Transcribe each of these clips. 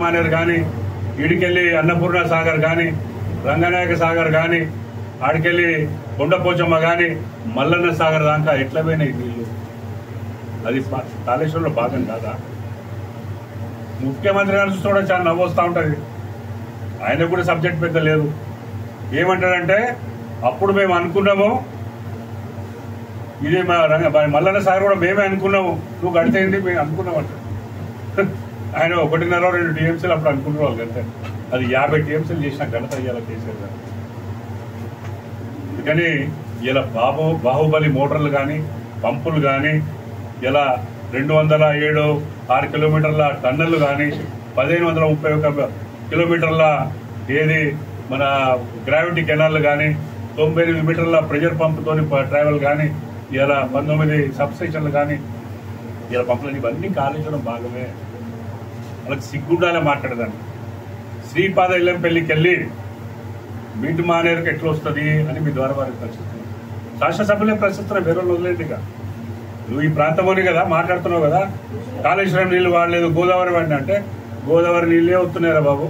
మానేరు కానీ ఈడికెళ్ళి అన్నపూర్ణ సాగర్ కానీ రంగనాయక సాగర్ కానీ ఆడికెళ్ళి కొండపోచమ్మ కానీ మల్లన్న సాగర్ దాకా ఎట్లా పోయినాయి నీళ్ళు? అది కాళేశ్వరంలో భాగం కాదా? ముఖ్యమంత్రి గారు చూస్తే కూడా చాలా నవ్వొస్తూ ఉంటుంది. ఆయన కూడా సబ్జెక్ట్ పెద్ద లేదు. ఏమంటాడంటే అప్పుడు మేము అనుకున్నాము, ఇది మల్లన్న సాగర్ కూడా మేమే అనుకున్నాము, నువ్వు కడితేంది మేము అనుకున్నామంట. ఆయన 1.5-2 టీఎంసీలు అప్పుడు అనుకుంటున్న వాళ్ళు అంతే. అది 50 టీఎంసీలు చేసిన ఘనత ఇలా చేసేది. అందుకని ఇలా బాహుబలి మోటార్లు కానీ పంపులు కానీ ఇలా 207 కిలోమీటర్ల టన్నెల్లు కానీ 1531 కిలోమీటర్ల ఏది మన గ్రావిటీ కెనాల్ కానీ 98 మీటర్ల ప్రెషర్ పంపుతోని ట్రావెల్ కానీ ఇలా 19 సబ్స్టేషన్లు కానీ ఇలా పంపులు ఇవన్నీ కాళేశ్వరం భాగమే. వాళ్ళకి సిగ్గుండాలే మాట్లాడదాన్ని. శ్రీపాద ఇల్లంపల్లికి వెళ్ళి మిడ్ మానేరుకి ఎట్లా వస్తుంది అని మీ ద్వారా వారికి ప్రశ్నిస్తున్నాను. శాసనసభ్యులే ప్రశ్నిస్తున్నా, వేరే వదిలేండిగా. నువ్వు ఈ ప్రాంతంలోనే కదా మాట్లాడుతున్నావు కదా, కాళేశ్వరం నీళ్లు వాడలేదు గోదావరి వాడిన అంటే గోదావరి నీళ్ళే వస్తున్నారా బాబు?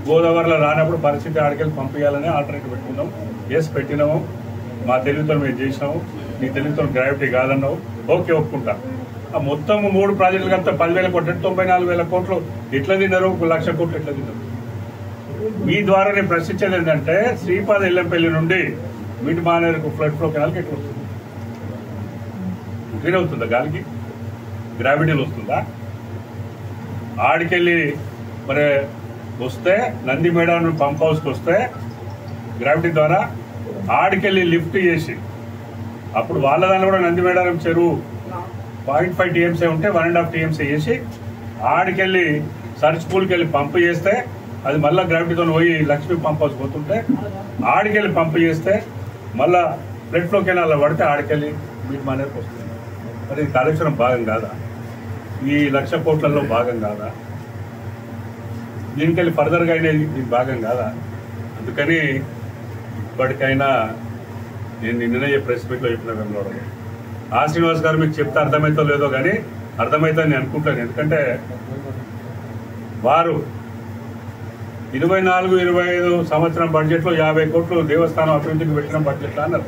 గోదావరిలో రానప్పుడు పరిస్థితి ఆడికెళ్ళి పంపించాలని ఆల్టర్నేటివ్ పెట్టుకున్నాం. ఎస్ పెట్టినాము, మా తెలివితో మేము చేసినాము, నీ తెలివితో గ్రావిటీ కాదన్నావు, ఓకే ఒప్పుకుంటా. ఆ మొత్తం 3 ప్రాజెక్టులు కలిపితే 10,000 కోట్లు 94,000 కోట్లు ఎట్లా తిన్నారు? 1,00,000 కోట్లు ఎట్లా తిన్నారు? మీ ద్వారా నేను ప్రశ్నించేది ఏంటంటే శ్రీపాద ఇల్లంపల్లి నుండి మిడ్ మానేరుకు ఫ్లడ్ ఫ్లో కెనాల్కి ఎట్లా వస్తుంది? క్లీన్ అవుతుందా? గాలికి గ్రావిటీలు వస్తుందా? ఆడికెళ్ళి మరి వస్తే నంది మేడారం పంప్ హౌస్కి వస్తే గ్రావిటీ ద్వారా ఆడికెళ్ళి లిఫ్ట్ చేసి అప్పుడు వాళ్ళ దాన్ని కూడా నంది మేడారం చెరువు 0.5 టీఎంసీ ఉంటే 1.5 టీఎంసీ వేసి ఆడికెళ్ళి సర్చ్ పూల్కి వెళ్ళి పంపు చేస్తే అది మళ్ళీ గ్రావిటీతో పోయి లక్ష్మీ పంప్ హౌస్ పోతుంటే ఆడికెళ్ళి పంపు చేస్తే మళ్ళా ఫ్లడ్ ఫ్లో కెనాల్లో పడితే ఆడికెళ్ళి మిడ్ మానేరుకు వస్తుంది. మరి కాళేశ్వరం భాగం కాదా? ఈ 1,00,000 కోట్లలో భాగం కాదా? దీనికెళ్ళి ఫర్దర్గా అయినది ఇది భాగం కాదా? అందుకని ఇప్పటికైనా నేను నిన్ననే ప్రెస్ మీట్లో చెప్పిన వెంగళూరులో ఆ శ్రీనివాస్ గారు మీకు చెప్తే అర్థమవుతో లేదో కానీ అర్థమవుతుందని నేను అనుకుంటాను. ఎందుకంటే వారు 24-25 సంవత్సరం బడ్జెట్లో 50 కోట్లు దేవస్థానం అభివృద్ధికి పెట్టిన బడ్జెట్లో అన్నారు.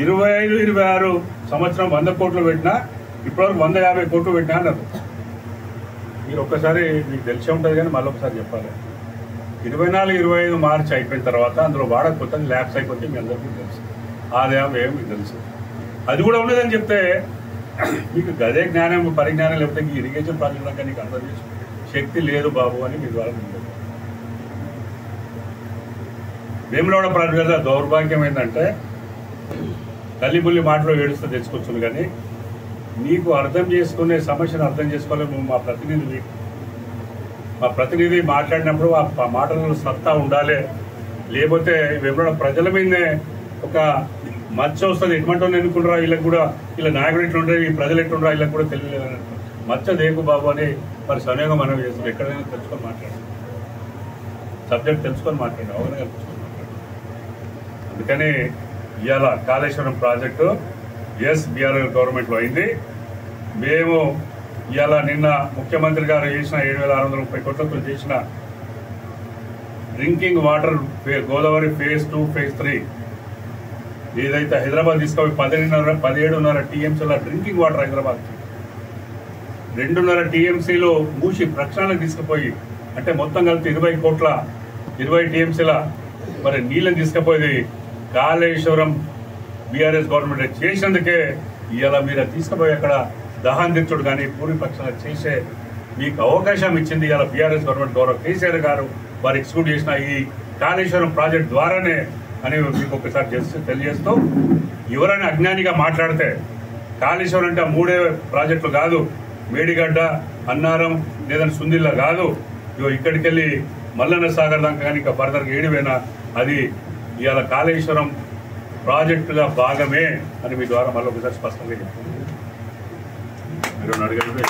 25-26 సంవత్సరం 100 కోట్లు పెట్టినా ఇప్పటివరకు 150 కోట్లు పెట్టినా అన్నారు. మీరు ఒక్కసారి మీకు తెలిసే ఉంటుంది కానీ మళ్ళీ ఒకసారి చెప్పాలి. 24-25 మార్చి అయిపోయిన తర్వాత అందులో వాడకపోతే ల్యాబ్స్ అయిపోతే మీ అందరికీ తెలుసు, ఆదాయం ఏం మీకు తెలుసు. అది కూడా ఉండదని చెప్తే మీకు గదే జ్ఞానం పరిజ్ఞానం లేకపోతే ఈ ఇరిగేషన్ ప్రాజెక్టులకు నీకు అర్థం చేసి శక్తి లేదు బాబు అని మీ ద్వారా వేములవాడ ప్రాజెక్టు కదా. దౌర్భాగ్యం ఏంటంటే తల్లిబుల్లి మాటలో ఏడుస్తూ తెచ్చుకొచ్చును కానీ నీకు అర్థం చేసుకునే సమస్యను అర్థం చేసుకోవాలి. మా ప్రతినిధి మాట్లాడినప్పుడు ఆ మాటలలో సత్తా ఉండాలి. లేకపోతే వేములవాడ ప్రజల మీదనే ఒక మచ్చ వస్తుంది. ఎటువంటి ఎన్నుకుంటారా వీళ్ళకి కూడా, వీళ్ళ నాయకుడు ఎట్లుంటారు, ఈ ప్రజలు ఎట్లుంటారా వీళ్ళకి కూడా తెలియలేదని మచ్చ దేకు బాబు అని మరి సమయంగా మనం చేస్తాం. ఎక్కడైనా తెలుసుకొని మాట్లాడాలి, సబ్జెక్ట్ తెలుసుకొని మాట్లాడాలి, అవగాహన తెలుసుకొని మాట్లాడాలి. అందుకని ఇవాళ కాళేశ్వరం ప్రాజెక్టు బీఆర్ఎస్ గవర్నమెంట్లో అయింది. మేము ఇవాళ నిన్న ముఖ్యమంత్రి గారు చేసిన 7,630 కోట్లతో చేసిన drinking water Godavari phase 2 phase 3 ఏదైతే హైదరాబాద్ తీసుకుపోయి 17.5 టీఎంసీల డ్రింకింగ్ వాటర్ హైదరాబాద్ 2.5 టీఎంసీలో మూసి ప్రక్షాళనకు తీసుకుపోయి అంటే మొత్తం కలిపి 20 టీఎంసీల మరి నీళ్ళని తీసుకుపోయి కాళేశ్వరం బీఆర్ఎస్ గవర్నమెంట్ చేసినందుకే ఇలా మీరు తీసుకుపోయి అక్కడ దహన్ తీర్చుడు కానీ పూర్వ పక్షాలు చేసే మీకు అవకాశం ఇచ్చింది ఇలా బీఆర్ఎస్ గవర్నమెంట్ గౌరవ కేసీఆర్ గారు వారు ఎగ్జిక్యూట్ చేసిన ఈ కాళేశ్వరం ప్రాజెక్ట్ ద్వారానే అని మీకు ఒకసారి తెలియజేస్తూ, ఎవరైనా అజ్ఞానిగా మాట్లాడితే కాళేశ్వరం అంటే 3 ప్రాజెక్టులు కాదు, మేడిగడ్డ, అన్నారం లేదంటే సుందిల్ల కాదు, ఇక్కడికి వెళ్ళి మల్లన్న సాగర్ దాకా కానీ ఇంకా ఫర్దర్గా ఏడిపోయినా అది ఇవాళ కాళేశ్వరం ప్రాజెక్టుల భాగమే అని మీ ద్వారా మళ్ళీ ఒకసారి స్పష్టంగా చెప్తుంది. మీరు అడగలేదు.